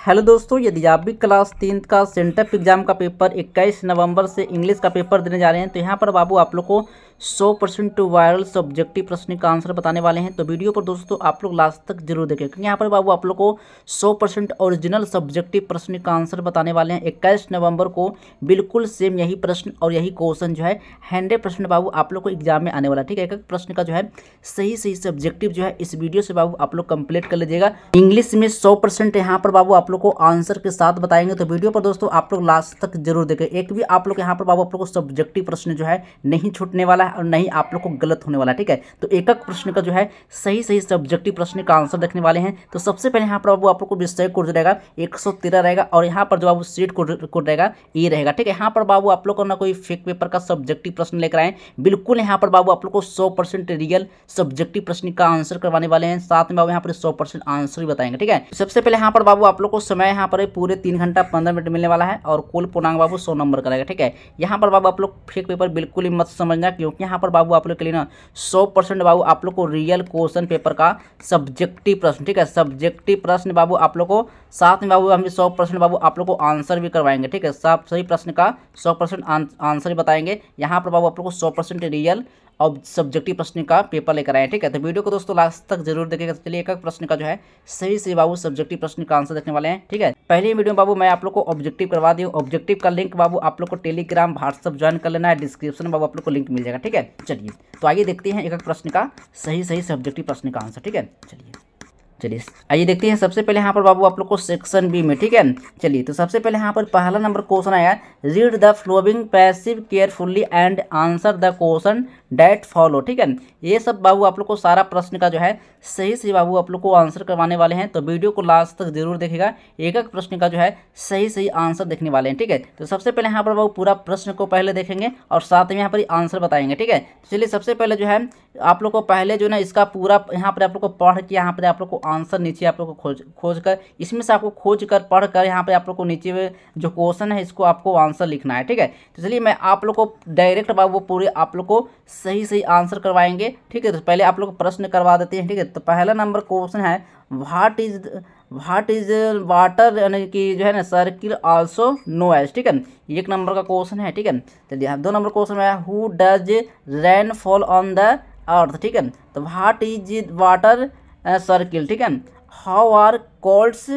Hello दोस्तों, यदि आप भी क्लास 3 का सेंटअप एग्जाम का पेपर 21 नवंबर से इंग्लिश का पेपर देने जा रहे हैं तो यहाँ पर बाबू आप लोग को 100% वायरल सब्जेक्टिव प्रश्न का आंसर बताने वाले हैं। तो वीडियो पर दोस्तों आप लोग लास्ट तक जरूर देखें क्योंकि यहाँ पर बाबू आप लोग को 100% ओरिजिनल सब्जेक्टिव प्रश्न का आंसर बताने वाले हैं। 21 नवंबर को बिल्कुल सेम यही प्रश्न और यही क्वेश्चन जो है 100% बाबू आप लोग को एग्जाम में आने वाला है। ठीक है, एक एक प्रश्न का जो है सही सब्जेक्टिव जो है इस वीडियो से बाबू आप लोग कंप्लीट कर लीजिएगा। इंग्लिश में 100% यहाँ पर बाबू आप लोग को आंसर के साथ बताएंगे। तो वीडियो पर दोस्तों आप लोग लास्ट तक जरूर देखें। एक भी आप लोग यहाँ पर बाबू आप लोग को सब्जेक्टिव प्रश्न जो है नहीं छूटने वाला है और नहीं आप लोग को गलत होने वाला है। ठीक है, तो एक एक प्रश्न का जो है सही सब्जेक्टिव प्रश्न का आंसर देखने वाले हैं। तो सबसे पहले यहाँ पर बाबू आप लोग को विषय कोड रहेगा 113 रहेगा और यहाँ पर जो बाबू सीट कोड रहेगा ये रहेगा। ठीक है, यहाँ पर बाबू आप लोग को ना कोई फेक पेपर का सब्जेक्टिव प्रश्न लेकर आए, बिल्कुल यहाँ पर बाबू आप लोग को 100% रियल सब्जेक्टिव प्रश्न का आंसर करवाने वाले हैं। साथ में बाबू यहाँ पर 100% आंसर भी बताएंगे। ठीक है, सबसे पहले यहाँ पर बाबू आप लोग को समय यहाँ पर पूरे 3 घंटा 15 मिनट मिलने वाला है और कुल पूर्णांक बाबू 100 नंबर का रहेगा। ठीक है, यहाँ पर बाबू आप लोग फेक पेपर बिल्कुल ही मत समझना क्योंकि यहाँ पर बाबू आप लोग के लिए ना 100% बाबू आप लोग को रियल क्वेश्चन पेपर का सब्जेक्टिव प्रश्न, ठीक है, सब्जेक्टिव प्रश्न बाबू आप लोग को साथ में बाबू हम 100% बाबू आप लोग को आंसर भी करवाएंगे। ठीक है, सब सही प्रश्न का 100% आंसर भी बताएंगे। यहाँ पर बाबू आप लोग को 100% रियल और सब्जेक्टिव प्रश्न का पेपर लेकर आए। ठीक है, तो वीडियो को दोस्तों लास्ट तक जरूर देखेगा। चलिए एक एक प्रश्न का जो है सही बाबू सब्जेक्टिव प्रश्न का आंसर देखने वाले हैं। ठीक है, पहले वीडियो में बाबू मैं आप लोग को ऑब्जेक्टिव करवा दी। ऑब्जेक्टिव का लिंक बाबू आप लोग को टेलीग्राम व्हाट्सअप ज्वाइन कर लेना है, डिस्क्रिप्शन में बाबू आप लोग को लिंक मिल जाएगा। ठीक है, चलिए तो आइए देखते हैं एक एक प्रश्न का सही सब्जेक्टिव प्रश्न का आंसर। ठीक है, चलिए आइए देखते हैं। सबसे पहले यहाँ पर बाबू आप लोग को सेक्शन बी में, ठीक है, चलिए तो सबसे पहले यहाँ पर पहला नंबर क्वेश्चन आया, read the following passage carefully and answer the question that follow. ठीक है, ये सब बाबू आप लोग को सारा प्रश्न का जो है सही बाबू आप लोग को आंसर करवाने वाले हैं। तो वीडियो को लास्ट तक जरूर देखेगा, एक एक प्रश्न का जो है सही आंसर देखने वाले हैं। ठीक है, तो सबसे पहले यहाँ पर बाबू पूरा प्रश्न को पहले देखेंगे और साथ में यहाँ पर आंसर बताएंगे। ठीक है, चलिए सबसे पहले जो है आप लोग को पहले जो है ना इसका पूरा यहाँ पर आप लोग को पढ़ के यहाँ पर आप लोग को आंसर नीचे आप लोग को खोज कर इसमें से आपको खोज कर पढ़ कर यहाँ पे आप लोग को नीचे में जो क्वेश्चन है इसको आपको आंसर लिखना है। ठीक है, तो चलिए मैं आप लोग को डायरेक्ट बाबू पूरे आप लोग को सही आंसर करवाएंगे। ठीक है, तो पहले आप लोग प्रश्न करवा देते हैं। ठीक है, तो पहला नंबर क्वेश्चन है व्हाट इज वाटर यानी कि जो है ना सर्किल आल्सो नो एज। ठीक है, एक नंबर का क्वेश्चन है। ठीक है, चलिए 2 नंबर क्वेश्चन है who does rain fall on the earth. ठीक है, तो व्हाट इज वाटर सर्किल। ठीक है, हाउ आर कोल्ड्स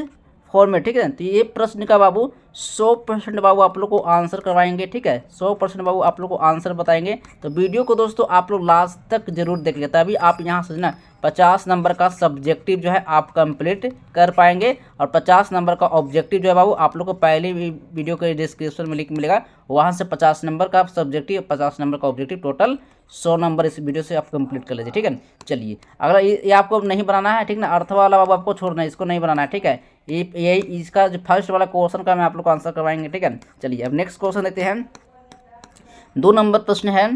फॉर्मेट। ठीक है, तो ये प्रश्न का बाबू 100% बाबू आप लोग को आंसर करवाएंगे। ठीक है, 100% बाबू आप लोग को आंसर बताएंगे। तो वीडियो को दोस्तों आप लोग लास्ट तक जरूर देखिए, तभी आप यहाँ से ना 50 नंबर का सब्जेक्टिव जो है आप कंप्लीट कर पाएंगे और 50 नंबर का ऑब्जेक्टिव जो है बाबू आप लोग को पहले वीडियो के डिस्क्रिप्शन में लिंक मिलेगा, वहाँ से 50 नंबर का सब्जेक्टिव 50 नंबर का ऑब्जेक्टिव टोटल 100 नंबर इस वीडियो से आप कंप्लीट कर लीजिए। ठीक है, चलिए अगर ये आपको नहीं बनाना है, ठीक ना, अर्थ वाला बाबू आपको छोड़ना है, इसको नहीं बनाना है। ठीक है, ये इसका जो फर्स्ट वाला क्वेश्चन का मैं आप लोग को आंसर करवाएंगे। ठीक है, चलिए अब नेक्स्ट क्वेश्चन देखते हैं। 2 नंबर प्रश्न है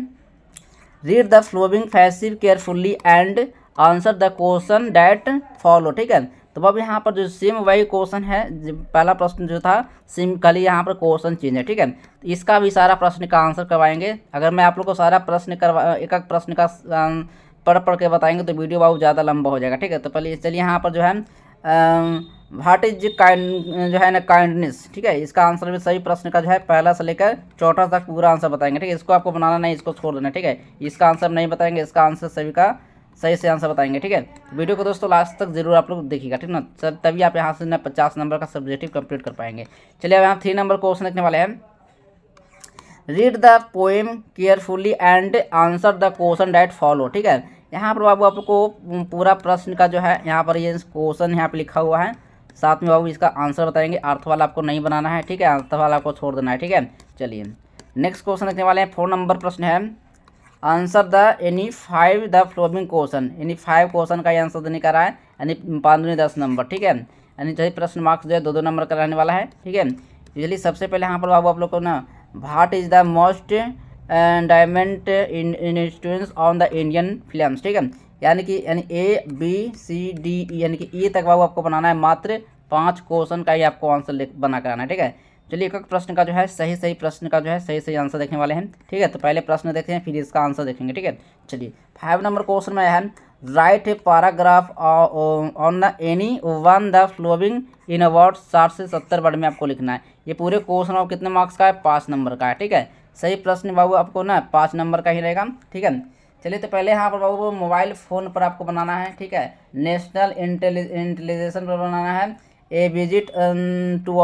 read the following passage carefully and answer the question that follow. ठीक है, तो अब यहाँ पर जो सेम वही क्वेश्चन है, पहला प्रश्न जो था सेम, खाली यहाँ पर क्वेश्चन चेंज है। ठीक है, तो इसका भी सारा प्रश्न का आंसर करवाएंगे। अगर मैं आप लोग को सारा प्रश्न एक एक प्रश्न का पढ़ के बताएंगे तो वीडियो बहुत ज़्यादा लंबा हो जाएगा। ठीक है, तो पहले चलिए यहाँ पर जो है व्हाट इज काइंड जो है ना काइंडनेस। ठीक है, इसका आंसर भी सही प्रश्न का जो है पहला से लेकर चौथा तक पूरा आंसर बताएंगे। ठीक है, इसको आपको बनाना नहीं, इसको छोड़ देना। ठीक है, इसका आंसर नहीं बताएंगे, इसका आंसर सभी का सही से आंसर बताएंगे। ठीक है, वीडियो को दोस्तों लास्ट तक जरूर आप लोग देखिएगा। ठीक ना, सर तभी आप यहाँ से ना 50 नंबर का सब्जेक्टिव कंप्लीट कर पाएंगे। चलिए अब यहाँ 3 नंबर क्वेश्चन लिखने वाले हैं read the poem carefully and answer the question that follow. ठीक है, यहाँ पर बाबू आप लोग को पूरा प्रश्न का जो है यहाँ पर ये क्वेश्चन यहाँ पर लिखा हुआ है, साथ में बाबू इसका आंसर बताएंगे। अर्थ वाला आपको नहीं बनाना है। ठीक है, अर्थ वाला आपको छोड़ देना है। ठीक है, चलिए नेक्स्ट क्वेश्चन लिखने वाले हैं। 4 नंबर प्रश्न है answer the any 5 the flowing question. यानी 5 क्वेश्चन का आंसर देने का रहा है, यानी 5 10 नंबर। ठीक है, यानी सही प्रश्न मार्क्स जो है 2 नंबर का रहने वाला है। ठीक है, चलिए सबसे पहले यहाँ पर बाबू आप लोग को ना what is the most diamond in students on the Indian films. ठीक है, यानी कि ABCDE यानी कि E तक बाबू आपको बनाना है। मात्र 5 क्वेश्चन का ही आपको आंसर बना कर आना है। ठीक है, चलिए एक एक प्रश्न का जो है सही प्रश्न का जो है सही आंसर देखने वाले हैं। ठीक है, तो पहले प्रश्न देखते हैं फिर इसका आंसर देखेंगे। ठीक है, चलिए 5 नंबर क्वेश्चन में है write a paragraph on the any one the following in about 60 से 70 वर्ड में आपको लिखना है। ये पूरे क्वेश्चन और कितने मार्क्स का है, 5 नंबर का है। ठीक है, सही प्रश्न बाबू आपको ना 5 नंबर का ही रहेगा। ठीक है, चलिए तो पहले यहाँ पर बाबू मोबाइल फ़ोन पर आपको बनाना है। ठीक है, नेशनल इंटेलिजेंस पर बनाना है, ए विजिट टू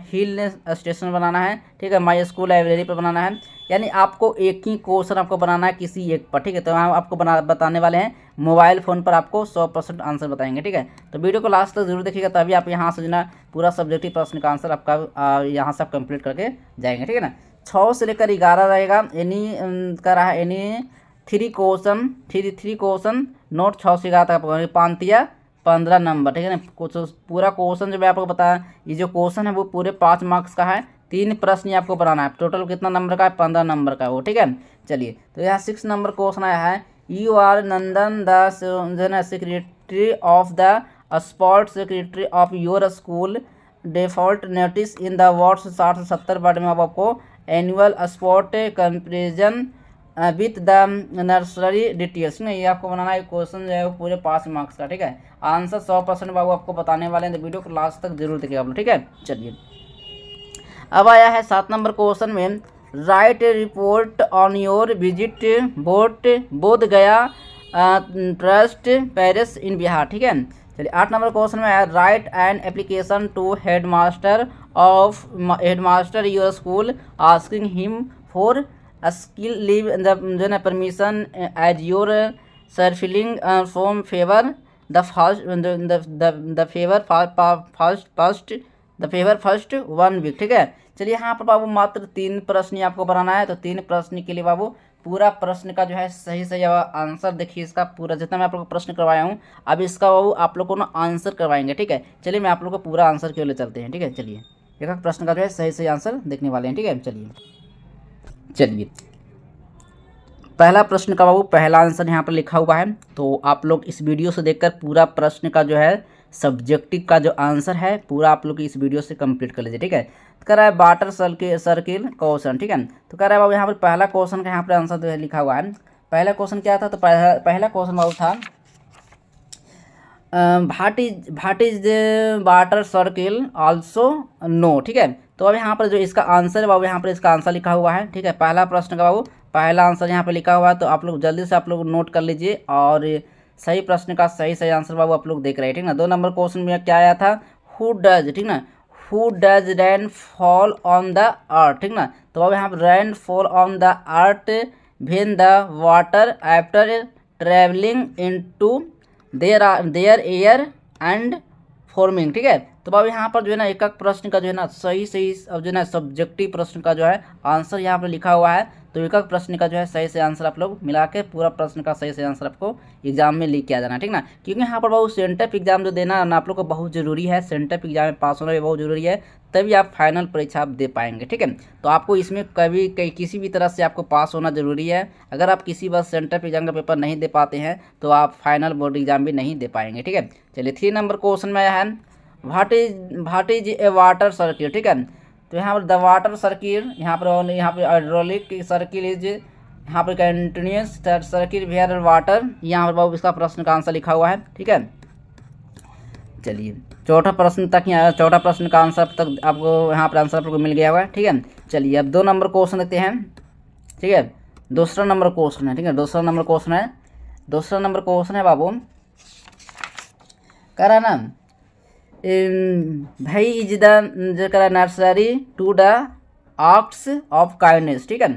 हिल स्टेशन बनाना है। ठीक है, माई स्कूल लाइब्रेरी पर बनाना है। यानी आपको एक ही क्वेश्चन आपको बनाना है किसी एक पर। ठीक है, तो हम आपको बताने वाले हैं मोबाइल फ़ोन पर आपको 100% आंसर बताएंगे। ठीक है, तो वीडियो को लास्ट तक जरूर देखिएगा, तभी आप यहाँ से जो ना पूरा सब्जेक्टिव प्रश्न का आंसर आपका यहाँ से आप कंप्लीट करके जाएंगे। ठीक है ना, 6 से लेकर 11 रहेगा। एनी का रहा एनी थ्री क्वेश्चन नोट 6 से 11 तक पांतिया 15 नंबर। ठीक है ना, कुछ पूरा क्वेश्चन जो मैं आपको बताया, ये जो क्वेश्चन है वो पूरे 5 मार्क्स का है। 3 प्रश्न ये आपको बनाना है। टोटल कितना नंबर का है, 15 नंबर का वो। ठीक है, चलिए तो यहाँ 6 नंबर क्वेश्चन आया है, you are Nandan the secretary of the sports secretary of your school default notice in the words 60 से 70 वर्ड में आपको annual sport comparison with the nursery details ना, ये आपको बनाना है। क्वेश्चन जो है वो पूरे 5 मार्क्स का। ठीक है, आंसर 100% बाबू आपको बताने वाले हैं, तो वीडियो को लास्ट तक जरूर देखिएगा आप लोग। ठीक है, चलिए अब आया है 7 नंबर क्वेश्चन में, right report on your visit बोध गया ट्रस्ट पेरिस इन बिहार। ठीक है, चलिए 8 नंबर क्वेश्चन में है, write an application to headmaster your school asking him for sick leave जो है permission as your suffering from fever the first 1 week. ठीक है, चलिए यहाँ पर बाबू मात्र 3 प्रश्न आपको बनाना है। तो 3 प्रश्न के लिए बाबू पूरा प्रश्न का जो है सही आंसर देखिए, इसका पूरा जितना मैं आप लोग को प्रश्न करवाया हूँ, अब इसका बाबू आप लोग को ना आंसर करवाएंगे। ठीक है, चलिए मैं आप लोग को पूरा आंसर के लिए चलते हैं। ठीक है, चलिए एक प्रश्न का जो है सही आंसर देखने वाले हैं। ठीक है, चलिए पहला प्रश्न का बाबू पहला आंसर यहाँ पर लिखा हुआ है। तो आप लोग इस वीडियो से देखकर पूरा प्रश्न का जो है सब्जेक्टिव का जो आंसर है पूरा आप लोग इस वीडियो से कंप्लीट कर लीजिए। ठीक है, तो कह रहा है वाटर सर्किल क्वेश्चन। ठीक है, तो कह रहा है बाबू यहाँ पर पहला क्वेश्चन का यहाँ पर आंसर जो है लिखा हुआ है। पहला क्वेश्चन क्या था, तो पहला क्वेश्चन बाबू था what is the water circle also no. ठीक है, तो अब यहाँ पर जो इसका आंसर है बाबू, यहाँ पर इसका आंसर लिखा हुआ है। ठीक है, पहला प्रश्न का बाबू पहला आंसर यहाँ पे लिखा हुआ है, तो आप लोग जल्दी से आप लोग नोट कर लीजिए और सही प्रश्न का सही आंसर बाबू आप लोग देख रहे हैं। ठीक ना, 2 नंबर क्वेश्चन में क्या आया था, हु डज। ठीक ना, who does rain fall on the earth. ठीक ना, तो अब यहाँ पर rain fall on the earth when the water after travelling into their air and forming. ठीक है, तो बाबू यहाँ पर जो है ना एक प्रश्न का जो है ना सही अब जो है ना सब्जेक्टिव प्रश्न का जो है आंसर यहाँ पर लिखा हुआ है। तो एक प्रश्न का जो है सही आंसर आप लोग मिला के पूरा प्रश्न का सही आंसर आपको एग्जाम में लिख के आ जाना। ठीक ना, क्योंकि यहाँ पर बाबू सेंटर एग्जाम जो देना ना आप लोग को बहुत जरूरी है। सेंटर एग्जाम में पास होना भी बहुत जरूरी है, तभी आप फाइनल परीक्षा आप दे पाएंगे। ठीक है, तो आपको इसमें किसी भी तरह से आपको पास होना जरूरी है। अगर आप किसी बार सेंटर एग्जाम का पेपर नहीं दे पाते हैं तो आप फाइनल बोर्ड एग्जाम भी नहीं दे पाएंगे। ठीक है, चलिए 3 नंबर क्वेश्चन में आया है, what is a water circle. ठीक है, तो यहाँ पर द वाटर सर्किल, यहाँ पर हाइड्रोलिक सर्किल इज यहाँ पर कंटिन्यूस सर्किल वेयर वाटर। यहाँ पर बाबू इसका प्रश्न का आंसर लिखा हुआ है। ठीक है, चलिए चौथा प्रश्न का आंसर तक आपको यहाँ पर आंसर आपको मिल गया हुआ है। ठीक है, चलिए अब 2 नंबर क्वेश्चन देखते हैं। ठीक है, दूसरा नंबर क्वेश्चन है। ठीक है, दूसरा नंबर क्वेश्चन है बाबू, कह रहा ना भाई is the nursery to the arts of kindness. ठीक है,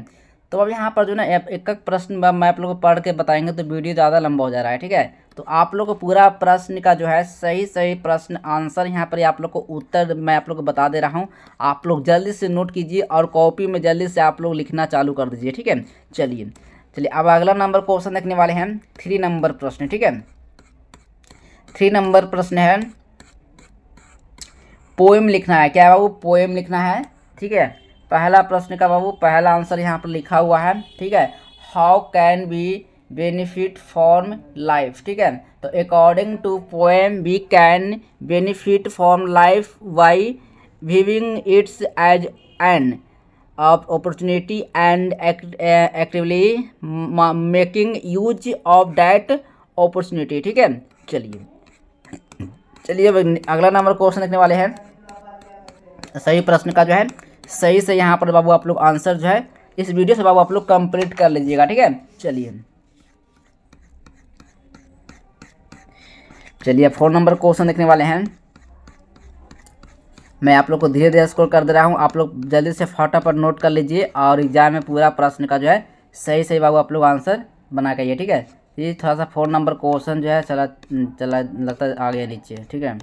तो अब यहाँ पर जो ना एक प्रश्न मैं आप लोग को पढ़ के बताएंगे तो वीडियो ज़्यादा लंबा हो जा रहा है। ठीक है, तो आप लोग को पूरा प्रश्न का जो है सही प्रश्न आंसर यहाँ पर आप लोग को उत्तर मैं आप लोग को बता दे रहा हूँ। आप लोग जल्दी से नोट कीजिए और कॉपी में जल्दी से आप लोग लिखना चालू कर दीजिए। ठीक है, चलिए अब अगला नंबर क्वेश्चन देखने वाले हैं, 3 नंबर प्रश्न। ठीक है, 3 नंबर प्रश्न है, पोएम लिखना है। क्या बाबू, पोएम लिखना है। ठीक है, पहला प्रश्न का बाबू पहला आंसर यहाँ पर लिखा हुआ है। ठीक है, how can be benefit from life. ठीक है, तो according to poem we can benefit from life by viewing its as an opportunity and actively making use of that opportunity. ठीक है, चलिए अब अगला नंबर क्वेश्चन देखने वाले हैं। सही प्रश्न का जो है सही से यहाँ पर बाबू आप लोग आंसर जो है इस वीडियो से बाबू आप लोग कंप्लीट कर लीजिएगा। ठीक है, चलिए 4 नंबर क्वेश्चन देखने वाले हैं। मैं आप लोग को धीरे धीरे स्कोर कर दे रहा हूँ, आप लोग जल्दी से फटाफट नोट कर लीजिए और एग्जाम में पूरा प्रश्न का जो है सही सही बाबू आप लोग आंसर बना के आइए। ठीक है, ये थोड़ा सा 4 नंबर क्वेश्चन जो है चला लगता है आ गया नीचे। ठीक है,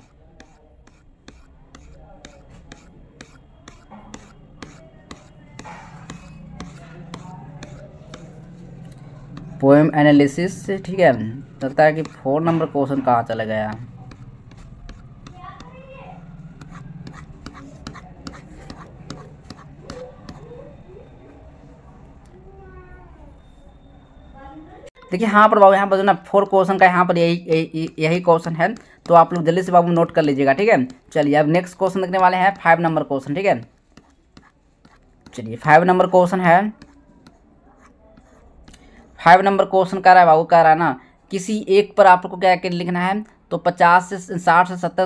पोएम एनालिसिस। ठीक है, लगता है कि 4 नंबर क्वेश्चन कहाँ चला गया। देखिए यहाँ पर बाबू यहाँ पर जो ना 4 क्वेश्चन का यहाँ पर यही क्वेश्चन है, तो आप लोग जल्दी से बाबू नोट कर लीजिएगा। ठीक है, चलिए अब नेक्स्ट क्वेश्चन देखने वाले हैं 5 नंबर क्वेश्चन। ठीक है, चलिए 5 नंबर क्वेश्चन है। 5 नंबर क्वेश्चन कह रहा है बाबू, कह रहा है ना किसी एक पर आपको क्या लिखना है, तो 50 से 60 से 70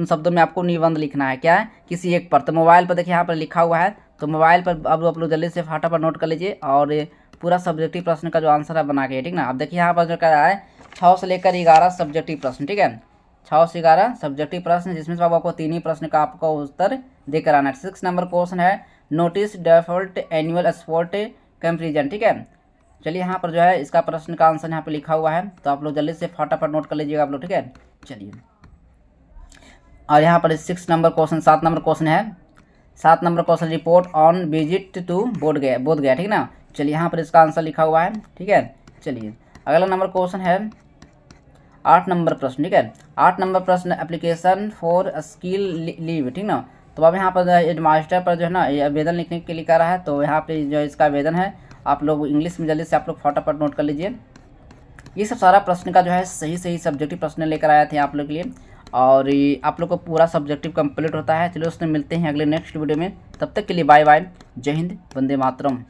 शब्दों में आपको निबंध लिखना है। क्या है, किसी एक पर। तो मोबाइल पर देखिए यहाँ पर लिखा हुआ है, तो मोबाइल पर अब आप लोग जल्दी से फटाफट नोट कर लीजिए और पूरा सब्जेक्टिव प्रश्न का जो आंसर है बना के। ठीक ना, अब देखिए यहाँ पर जो कह रहा है 6 से लेकर 11 सब्जेक्टिव प्रश्न। ठीक है, 6 से 11 सब्जेक्टिव प्रश्न, जिसमें से बाबू आपको 3 ही प्रश्न का आपको उत्तर देकर आना है। 6 नंबर क्वेश्चन है notice default annual sport comparison. ठीक है, चलिए यहाँ पर जो है इसका प्रश्न का आंसर यहाँ पर लिखा हुआ है, तो आप लोग जल्दी से फटाफट नोट कर लीजिएगा आप लोग। ठीक है, चलिए और यहाँ पर 6 नंबर क्वेश्चन 7 नंबर क्वेश्चन है। 7 number question report on visit to Bodh Gaya. ठीक ना, चलिए यहाँ पर इसका आंसर लिखा हुआ है। ठीक है, चलिए अगला नंबर क्वेश्चन है 8 नंबर प्रश्न। ठीक है, 8 नंबर प्रश्न एप्लीकेशन फॉर स्किल लीव। ठीक ना, तो अब यहाँ पर हेडमास्टर पर जो है ना आवेदन लिखने के लिए कह रहा है, तो यहाँ पे जो इसका आवेदन है आप लोग इंग्लिश में जल्दी से आप लोग फटाफट नोट कर लीजिए। ये सब सारा प्रश्न का जो है सही सही सब्जेक्टिव प्रश्न लेकर आए थे आप लोग के लिए, और आप लोग को पूरा सब्जेक्टिव कंप्लीट होता है। चलिए उसमें मिलते हैं अगले नेक्स्ट वीडियो में, तब तक के लिए बाय बाय, जय हिंद, वंदे मातरम।